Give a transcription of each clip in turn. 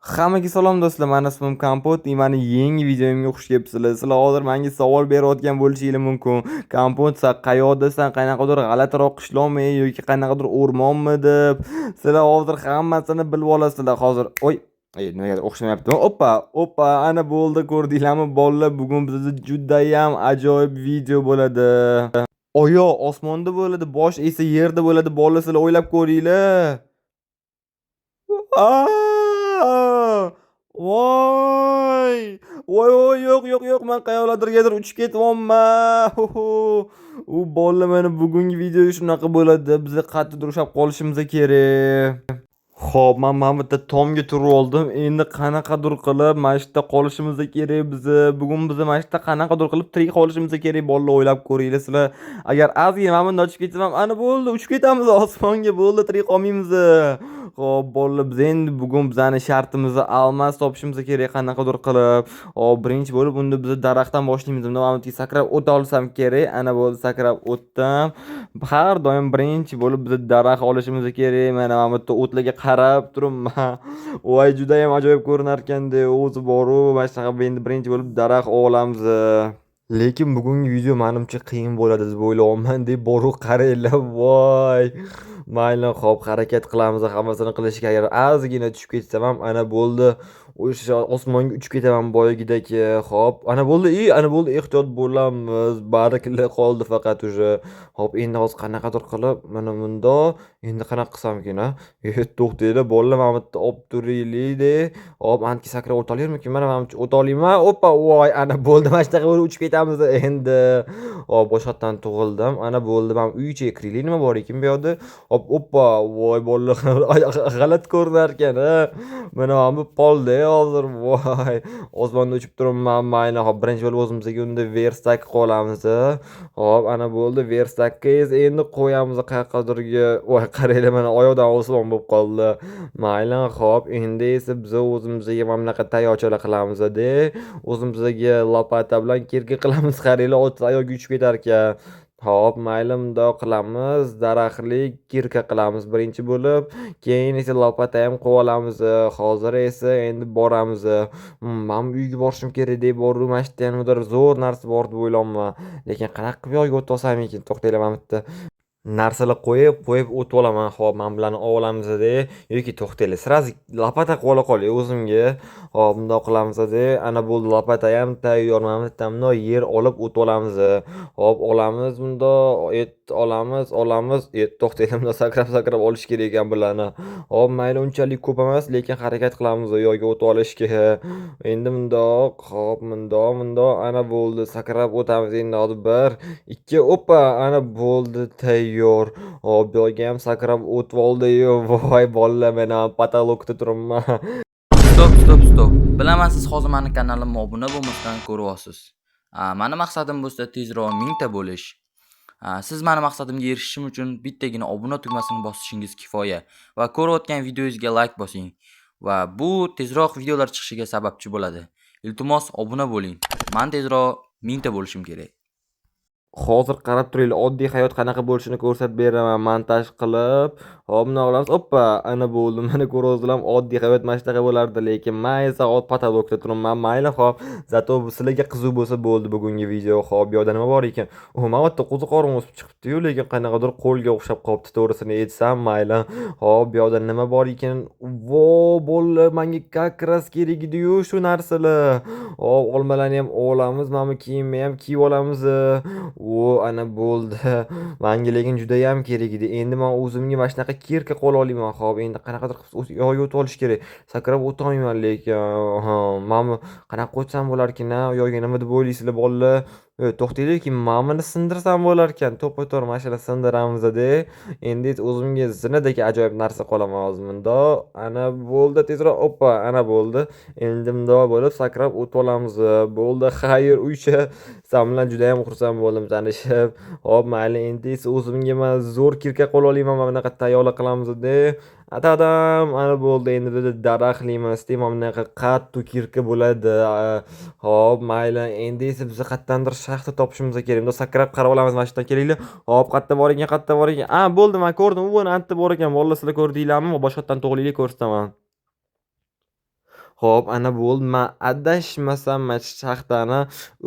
Hammaga salom do'stlar, meni ismim Kompot, meni yangi videomga xush kelibsizlar. Sizlar hozir menga savol berayotgan bo'lishingiz mumkin. Kompot, sen qayerdasan? Qanaqadir g'alatiroq qishloqmi yoki qanaqadir o'rmonmi deb. Sizlar hozir hammasini bilib olasizlar hozir. Nimaga o'xshamayapti? Oppa, ana bo'ldi, ko'rdinglarmi bolalar? Bugun bizda juda ham ajoyib video bo'ladi. Oyoq osmonda bo'ladi, bosh esa yerda bo'ladi. Bolalar, sizlar o'ylab ko'ringlar. Aa! Voy, yo'q, men qayoqlargadir uchib ketyapman. U bolalar, mana bugungi video shunaqa bo'ladi. Biz qattiq ushlab qolishimiz kerak. Xo'p, men mana bu yerda tomga turib oldim. Endi qanaqadir qilib mana shu yerda qolishimiz kerak biz. Bugun biz mana shu yerda qanaqadir qilib tirik qolishimiz kerak. Bolalar, o'ylab ko'ringlar sizlar. Agar ozgina mana bundan uchib ketsam, ana bo'ldi, uchib ketamiz osmonga. Bo'ldi, tirik qolmaymiz. Xo'p, bolalar, biz endi bugun bizning shartimizni almas topishimiz kerak qanaqadir qilib. Xo'p, birinchi bo'lib unda biz daraxtdan boshlaymiz. Unda mana bu sakrab o'ta olsam kerak. Ana bo'ldi, sakrab o'tdim. Har doim birinchi bo'lib biz daraxt olishimiz kerak. Mana bu yerda o'tlarga qarab turibman. Voy, juda ham ajoyib ko'rinar ekanda. O'zi boru, mana shunaqa endi birinchi bo'lib daraxt olamiz. Lekin bugungi video menimcha qiyin bo'ladi deb o'ylayapman deb boru qaranglar. Voy. Mayli, xo'p, harakat qilamiz. Hammasini qilishga agar ozgina tushib ketsam ham ana bo'ldi. O'sha osmonga uchib ketaman boyagidek. Xo'p, ana bo'ldi, ehtiyot bo'lamiz. Barakalla qoldi faqat o'sha. Xo'p, endi hozir qanaqadir qilib mana bunda endi qanaqa qilsamkin, ha? To'xtanglar, bolalar, mana bu yerda olib turinglar-da. Xo'p, ancha sakrab o'talayapmanmi? Mana bu o'ta olayman. Oppa, voy, ana bo'ldi. Mana shunaqa bo'lib uchib ketamiz endi. Hop, boshqatdan tug'ildim. Ana bo'ldi. Men uycha kiraylik, nima bor ekan bu yerda? Oppa, voy, bolalar, g'alat ko'rinar ekan, ha? Mana bu qoldi hozir. Voy, osmonda uchib turibman. Mayli, hop, birinchi bo'lib o'zimizga unda verstak qolamiz. Hop, ana bo'ldi, verstakka endi qo'yamiz qayerqadirga. Voy, qaranglar, mana oyoqdan osmon bo'lib qoldi. Mayli, hop, endi esa biz o'zimizga mana bunaqa tayochalar qilamiz-da. O'zimizga lopata bilan kirki qilamiz. Qaranglar, ot oyoqqa uchib ketar ekan. Hop, mayli, bundoq qilamiz. Daraxtli kirka qilamiz birinchi bo'lib. Keyin esa lopata ham qo'yib olamiz. Hozir esa endi boramiz. Men uyga borishim kerak deb bordim. Mana shu yerda ham zo'r narsa bor deb o'ylayapman. Lekin qanaqa qilib yo'lga o'tib olsam ekan? To'xtanglar, mana bu yerda narsalar qo'yib o'tib olaman. Hop, men bularni olamizda yoki to'xtanglar, sirazi lopata qilib ola qolay o'zimga. Hop, bundoq qilamiz-da. Ana bo'ldi, lopata ham tayyor. Mana bu yerdan bundoq yer olib o'tib olamiz. Hop, olamiz bundoq, olamiz. To'xtanglar, bundoq sakrab olish kerak ekan bularni. Hop, mayli, unchalik ko'p emas, lekin harakat qilamiz yo'lga o'tib olishga. Endi bundoq, hop, bundoq, ana bo'ldi, sakrab o'tamiz. Endi hozir 1, 2, oppa, ana bo'ldi, tayyor. Hop, bu yerga ham sakrab o'tib oldi-yu. Voy, bolalar, men ham patologda turibman. Stop. Bilaman, siz hozir meni kanalimga obuna bo'lmasdan ko'ryapsiz. Meni maqsadim bo'lsa tezroq 1000 ta bo'lish. Siz meni maqsadimga erishishim uchun bittagina obuna tugmasini bosishingiz kifoya va ko'rayotgan videongizga like bosing va bu tezroq videolar chiqishiga sababchi bo'ladi. Iltimos, obuna bo'ling. Men tezroq 1000 ta bo'lishim kerak. Hozir qarab turinglar, oddiy hayot qanaqa bo'lishini ko'rsatib beraman montaj qilib. Hop, buni olamiz. Oppa, ana bo'ldi. Mana ko'ryapsizlar, oddiy hayot mana shunaqa bo'lardi, lekin men esa patologda turibman. Mayli, hop. Zato sizlarga qiziq bo'lsa bo'ldi bugungi video. Hop, bu yerda nima bor ekan? Men yerda qo'ziqorim o'sib chiqibdi-yu, lekin qanaqadir qo'lga o'xshab qolibdi, to'g'risini aytsam, mayli. Hop, bu yerda nima bor ekan? Vo, bolalar, menga kakras kerak edi-yu shu narsalar. Hop, olmalarni ham olamiz, mana bu kiyimni ham kiyib olamiz. Ana bo'ldi. Menga lekin juda ham kerak edi. Endi men o'zimga mana shunaqa kirka qo'la olaman. Xo'p, endi qanaqadir qilib yo'lga o'tib olish kerak. Sakrab o'tolmayman lekin. Men qanaqa qo'ysam bo'lar ekan? Yo'lga nima deb o'ylaysizlar bolalar? To'xtanglarki, mana sindirsam bo'lar ekan. To'ppa-to'g'ri mana shular sindiramiz-da. Endi o'zimga zinadagi ajoyib narsa qolaman hozir bunda. Ana bo'ldi, tezroq. Oppa, ana bo'ldi. Endi bundoq bo'lib sakrab o'tib olamiz. Bo'ldi, xayr, uycha. Sen bilan juda ham xursand bo'ldim tanishib. Hop, mayli, endi esa o'zimga men zo'r kirka qo'l olayman. Mana bunaqa tayyorlar qilamiz-da. Atadam, ana bo'ldi. Endi biz daraxtlaymiz. Mana bunaqa qattiq kirka bo'ladi. Hop, mayli, endi esa biz qayerdandir shaxta topishimiz kerak. Bunda sakrab qarab olamiz, mana shu yerdan kelinglar. Hop, qayerda bor ekan? Bo'ldi, men ko'rdim. U anta bor ekan. Vallahi sizlar ko'rdinglarmi? Boshqatdan to'g'rilik ko'rsataman. Xo'p, ana bo'ldi. Men adashmasam mana shu shaxtani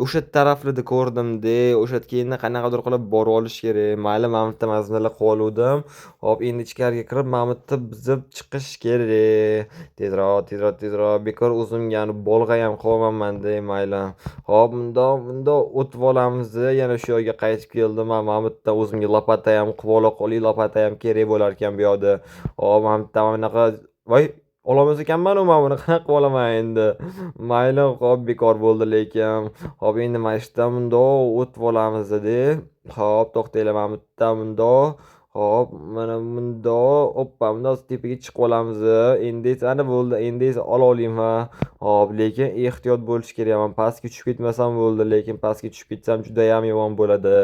o'sha taraflarda ko'rdim-da, o'shatga endi qanaqadir qilib borib olish kerak. Mayli, mana bu yerda mazminlab qoluvdim. Xo'p, endi ichkariga kirib, mana bu yerda bizib chiqish kerak. Tezroq, tezroq, tezroq. Bekor o'zimga bolg'a ham qolmaman-da, mayli. Xo'p, bundoq o'tib olamiz. Yana shu yerga qaytib keldim. Mana bu yerda o'zimga lopata ham qilib ola qolay. Lopata ham kerak bo'lar ekan bu yoqda. Xo'p, mana bu yerda mana bunaqa voy, ololmas ekanman-ku mana buni qanaqa qilib olaman endi. Mayli, xo'p, bekor bo'ldi lekin. Xo'p, endi mana shu yerdan bundoq o'tib olamiz-da. Xo'p, to'xtanglar, mana bu yerdan bundoq. Xo'p, mana bundoq, oppa, bundoq tepaga chiqib olamiz. Endi esa ana bo'ldi. Endi esa ola olayman. Xo'p, lekin ehtiyot bo'lish kerak. Men pastga tushib ketmasam bo'ldi, lekin pastga tushib ketsam juda ham yomon bo'ladi.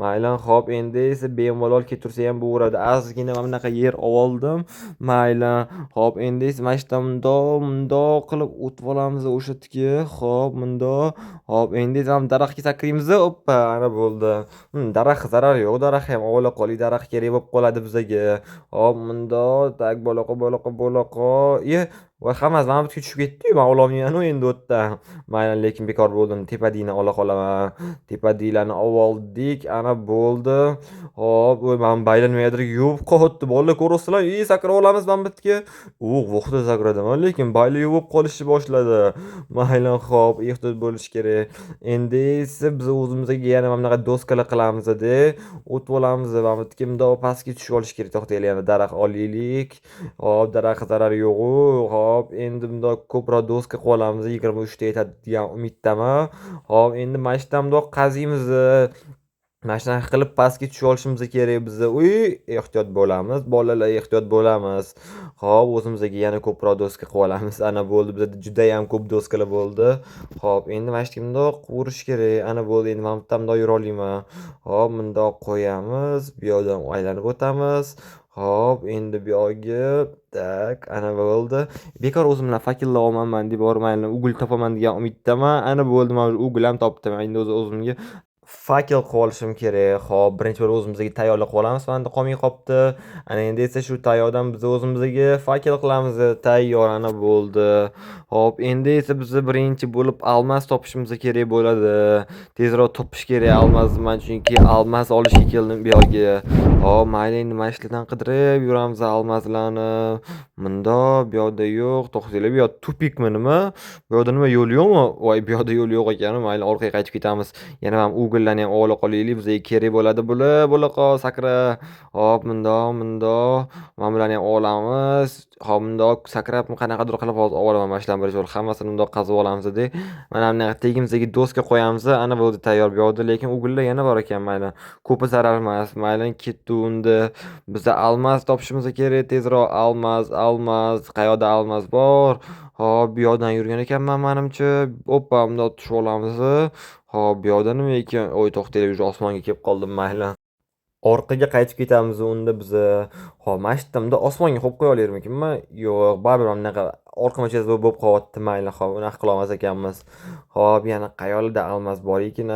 Mayli, xo'p, endi esa bemalol ketursa ham bo'laveradi. Ozgina mana bunaqa yer oldim. Mayli. Xo'p, endi esa mana shu yerdan bundoq qilib o'tib olamiz o'sha yerga. Xo'p, bundoq. Xo'p, endi esa daraxtga sakraymiz. Oppa, ana bo'ldi. Daraxt zarari yo'q. Daraxt ham ola qolay. Daraxt kerak bo'lib qoladi bizga. Xo'p, bundoq. Tak, bo'loqo. Voy, hammasi mana bu yerga tushib ketdi-yu. Men ololmayman endi u yerdan. Mayli, lekin bekor bo'ldim. Tepadagini ola qolaman. Tepadagilarni oldik. Ana bo'ldi. Xo'p, voy, men baylar nimadir yuvib qolibdi. Bolalar ko'rasizlar, sakrab olamiz mana bu yerga. Vaqtida sakradim, lekin baylar yuvib qolishni boshladi. Mayli, xo'p, ehtiyot bo'lish kerak. Endi esa biz o'zimizga yana mana bunaqa doskalar qilamiz-da. O'tib olamiz. Mana bu yerga bundoq pastga tushib olish kerak. To'xtanglar, yana daraxt olaylik. Xo'p, daraxt zarari yo'q-ku. Xo'p, endi bundoq ko'proq doska qilib olamiz. 23 ta yetadi degan umiddaman. Xo'p, endi mana shu yerdan bundoq qaziymiz. Mana shunaqa qilib pastga tushib olishimiz kerak biz. Ehtiyot bo'lamiz, bolalar, ehtiyot bo'lamiz. Xo'p, o'zimizga yana ko'proq doska qilib olamiz. Ana bo'ldi, bizda juda ham ko'p doskalar bo'ldi. Xo'p, endi mana shu yerga bundoq qurish kerak. Ana bo'ldi, endi mana bu yerdan bundoq yura olayman. Xo'p, bundoq qo'yamiz, bu yoqdan aylanib o'tamiz. Xo'p, endi bu yoqqa tak, ana bo'ldi. Bekor o'zim bilan fakellar olmayman deb bormayman, ugl topaman degan umiddaman. Ana bo'ldi, men ugl ham topdim. Endi o'zimga fakel qilib olishim kerak. Xo'p, birinchi bo'lib o'zimizga tayyorlab olamiz. Menda qolmay qolibdi. Ana endi esa shu tayyordan biz o'zimizga fakel qilamiz. Tayyor, ana bo'ldi. Xo'p, endi esa biz birinchi bo'lib almas topishimiz kerak bo'ladi. Tezroq topish kerak almasni, chunki almas olishga keldim bu yerga. Xo'p, mayli, endi mana shulardan qidirib yuramiz almaslarni. Bundoq, bu yoqda yo'q. To'xtanglar, bu yoq tupikmi nima? Bu yoqda nima, yo'l yo'qmi? Voy, bu yoqda yo'l yo'q ekan. Mayli, orqaga qaytib ketamiz. Yana ham ugillarni ham ola qolaylik. Bizga kerak bo'ladi bo'laqa sakra. Hop, bundoq. Mana bularni ham olamiz. Hop, bundoq sakrab qanaqadir qilib hozir olaman. Mana shularni birinchi bo'lib hammasini bundoq qazib olamiz-da. Mana bunaqa tegimizga doska qo'yamiz. Ana bo'ldi, tayyor bu yoqda. Lekin ugillar yana bor ekan, mayli. Ko'pi zarar emas. Mayli, ketdi unda. Bizda almas topishimiz kerak. Tezroq almas. Qayoqda almas bor? Hop, bu yoqdan yurgan ekanman menimcha. Oppa, bundoq tushib olamiz. Hop, bu yoqda nima ekan? Voy, to'xtanglar, уже osmonga kelib qoldim, mayli. Orqaga qaytib ketamiz unda biz. Hop, mana shu yerda osmonga qo'yib qo'ya olarmikanman? Yo'q, baribir mana bunaqa orqa machaz bo'lib qolyapti, mayli. Hop, unaqa qila olmas ekanmiz. Hop, yana qayoqda almas bor ekan?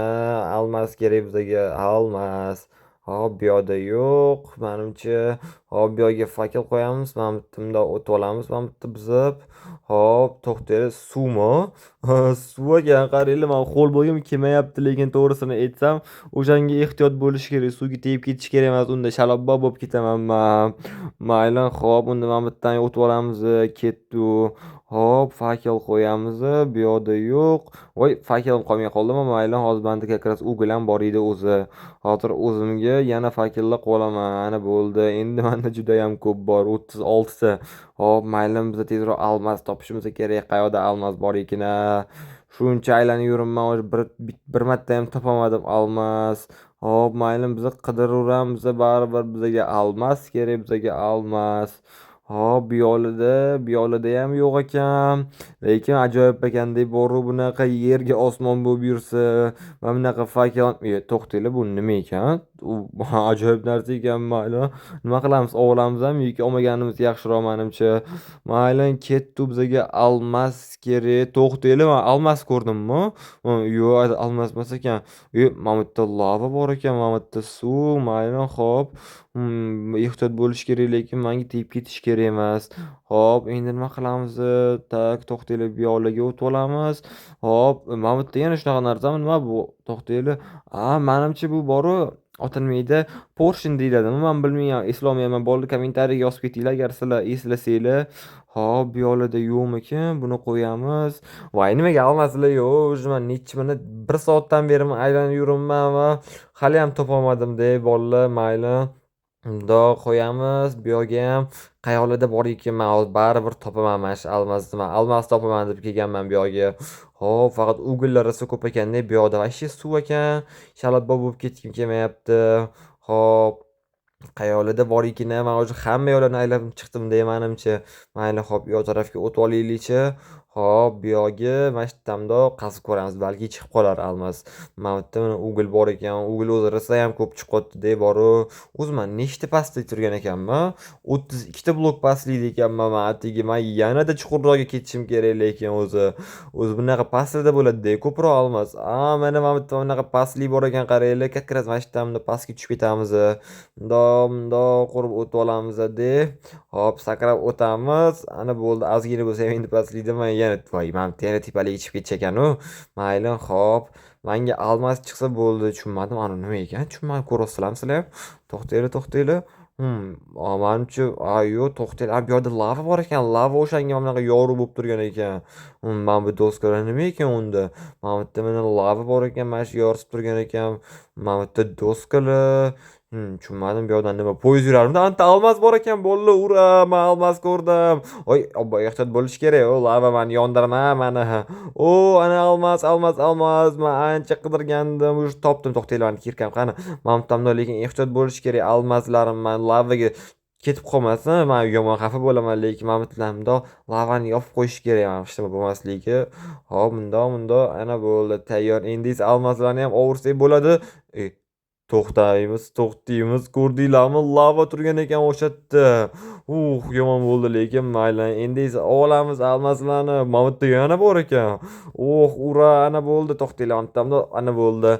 Almas kerak bizga, almas. Hop, bu yoqda yo'q, menimcha. Hop, bu yoqga fakel qo'yamiz. Mana bu yerda o'tib olamiz, mana bu yerda bizib. Hop, to'xtanglar, suvmi? Suv ekan, qaranglar, men qo'l bo'yim kelmayapti, lekin to'g'risini aytsam, o'shanga ehtiyot bo'lish kerak. Suvga tegib ketish kerak emas, unda shalabbo bo'lib ketaman men. Mayli, hop, unda mana bu yerdan o'tib olamiz, ketdi. Hop, fakel qo'yamiz. Bu yoqda yo'q. Voy, fakelim qolmay qoldimi? Mayli, hozir menda kakras ugl ham bor edi o'zi. Hozir o'zimga yana fakellar qolaman. Ana bo'ldi. Endi menda juda ham ko'p bor, 36 ta. Hop, mayli, biz tezroq almas topishimiz kerak. Qayoqda almas bor ekan? Shuncha aylanib yuribman, bir marta ham topamadim almas. Hop, mayli, biz qidiraveramiz, baribir bizga almas kerak, bizga almas. Hop, bu yo'lida ham yo'q ekan. Lekin ajoyib ekanda, boru bunaqa yerga osmon bo'lib yursa, mana bunaqa fakel. To'xtanglar, bu nima ekan? U ajoyib narsa ekan, mayli. Nima qilamiz? Olamizmi yoki olmaganimiz yaxshiroq menimcha. Mayli, ketdi, bizga almas kerak. To'xtanglar, men almas ko'rdimmi? Yo'q, almas emas ekan. Mana bu yerda lava bor ekan, mana bu yerda suv, mayli, hop. Ehtiyot bo'lish kerak, lekin menga tegib ketish kerak emas. Hop, endi nima qilamiz? Tak, to'xtaylik, bu yoqlarga o'tib olamiz. Hop, mana bu yerda yana shunaqa narsami? Nima bu? To'xtaylik. Menimcha bu boru otilmaydi. Porsche deyiladimi? Men bilmayman, eslolmayman. Bolalar kommentariyaga yozib ketinglar agar sizlar eslasanglar. Hop, bu yoqlarda yo'qmikan? Buni qo'yamiz. Voy, nimaga olmasizlar? Yo'q, men necha mana 1 soatdan beri aylanib yuribman va hali ham topolmadim-da, bolalar. Mayli. Bundoq qo'yamiz. Bu yoqqa ham qayoqlarda bor ekan, men hozir baribir topaman mana shu almasni. Men almas topaman deb kelganman bu yoqqa. Hop, faqat ugullar rosa ko'p ekanda, bu yoqda voобще suv ekan. Shalabbo bo'lib ketgim kelmayapti. Hop, qayoqlarda bor ekan, men hozir hamma yoqlarni aylab chiqdim-da menimcha. Mayli, hop, bu yoq tarafga o'tib olaylikchi. Hop, bu yoqqa mana shu tamdoq qazib ko'ramiz, balki chiqib qolar almas. Mana bu yerda mana ugl bor ekan. Ugl o'zi rosa ham ko'p chiqyapti-da, boru. O'zi men nechta pastlik turgan ekanman? 32 ta blok pastlikda ekanman men atigi. Men yanada chuqurroqqa ketishim kerak, lekin o'zi bunaqa pastlarda bo'ladi-da, ko'proq almas. Mana bu yerda bunaqa pastlik bor ekan, qaranglar. Qattiq mana shu tamda pastga tushib ketamiz. Mundoq qurib o'tib olamiz-da. Hop, sakrab o'tamiz. Ana bo'ldi. Ozgina bo'lsa ham endi pastlikda men yana yana tepaliga chiqib ketish ekan-u. Mayli, hop. Menga almas chiqsa bo'ldi. Tushunmadim, ana nima ekan? Tushunmadim, ko'ryapsizlarmi sizlar? To'xtanglar. Menimcha, yo'q, to'xtanglar. Bu yerda lava bor ekan. Lava o'shanga bunaqa yorug' bo'lib turgan ekan. Mana bu doskalar nima ekan unda? Mana bu yerda mana lava bor ekan, mana shu yorisib turgan ekan. Mana bu yerda doskalar. Tushunmadim, bu yoqdan nima poyezd yurarmidi? Anta almas bor ekan, bolalar, ura, men almas ko'rdim. Voy, obbo, ehtiyot bo'lish kerak. Lava meni yondirma mani. Ana almas. Men ancha qidirgandim, уже topdim. To'xtanglar, meni kirkam qani. Men tamda, lekin ehtiyot bo'lish kerak. Almaslarim men lavaga ketib qolmasin. Men yomon xafa bo'laman, lekin men bitlamda lavani yopib qo'yish kerak, men hech nima bo'lmasligi. Hop, mundoq. Ana bo'ldi, tayyor. Endi esa almaslarni ham ovursak bo'ladi. To'xtaymiz. Ko'rdinglarmi? Lava turgan ekan o'sha yerda. Yomon bo'ldi, lekin mayli. Endi esa olamiz almaslarni. Mana bu yerda yana bor ekan. Ura, ana bo'ldi. To'xtanglar, tamda, ana bo'ldi.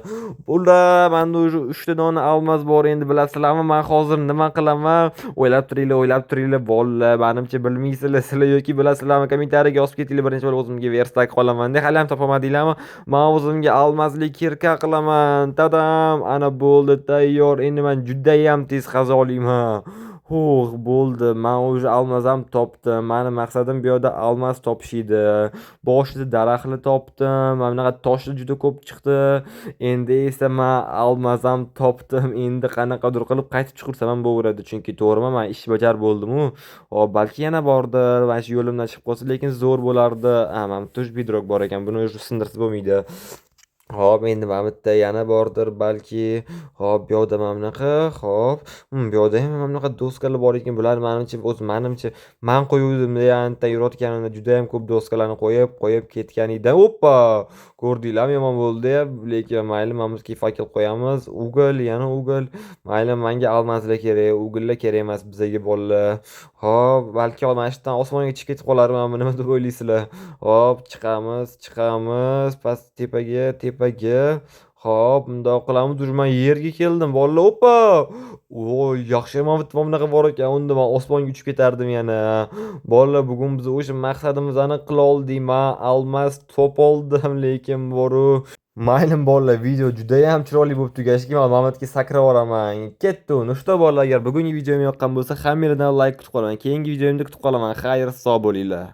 Menda уже 3 ta dona almas bor. Endi bilasizlarmi, men hozir nima qilaman? O'ylab turinglar, bolalar. Menimcha bilmaysizlar, sizlar yoki bilasizlarmi? Kommentariyaga yozib ketinglar. Birinchi bor o'zimga verstak qolaman-da. Hali ham topamadinglarmi? Men o'zimga almasli kirka qilaman. Tadam, ana bo'ldi, tayyor. Endi men juda ham tez qazolayman. Bo'ldi. Men уже almas ham topdim. Meni maqsadim bu yerda almas topish edi. Boshida daraxtni topdim. Mana bunaqa toshlar juda ko'p chiqdi. Endi esa men almas ham topdim. Endi qanaqadir qilib qaytib chiqarsam ham bo'laveradi. Chunki to'g'rimi, men ish bajarib bo'ldim-ku. Balki yana bordir. Mana shu yo'limdan chiqib qolsa, lekin zo'r bo'lardi. Mana bu yerda bedrock bor ekan. Buni уже sindirsa bo'lmaydi. Hop, endi mana bu yerda yana bordir balki. Hop, bu yoqda mana bunaqa. Hop, bu yoqda ham mana bunaqa doskalar bor ekan. Bular menimcha men qo'yuvdim-da, anta yurayotganimda juda ham ko'p doskalarni qo'yib ketgan edim. Oppa! Ko'rdinglarmi? Yomon bo'ldi, lekin mayli, mana bizga fakil qo'yamiz. Yana ugl. Mayli, menga almaslar kerak, ugllar kerak emas bizga, bolalar. Hop, balki mana shu yerdan osmonga chiqib ketib qolarman, nima deb o'ylaysizlar? Hop, chiqamiz past tepaga. Hop, bundoq qilamiz. Men yerga keldim, bolalar. Oppa! Yaxshi, mana bu yerda bunaqa bor ekan. Unda men osmonga uchib ketardim yana. Bolalar, bugun biz o'sha maqsadimizni qila oldik. Men almas topoldim, lekin boru. Mayli bolalar, video juda ham chiroyli bo'lib tugashgan. Men Mamatga sakrab yuboraman. Ketdi uni. Shu bolalar, agar bugungi videom yoqqan bo'lsa, hammanglardan like kutib qolaman. Keyingi videomda kutib qolaman. Xayr, sog' bo'linglar.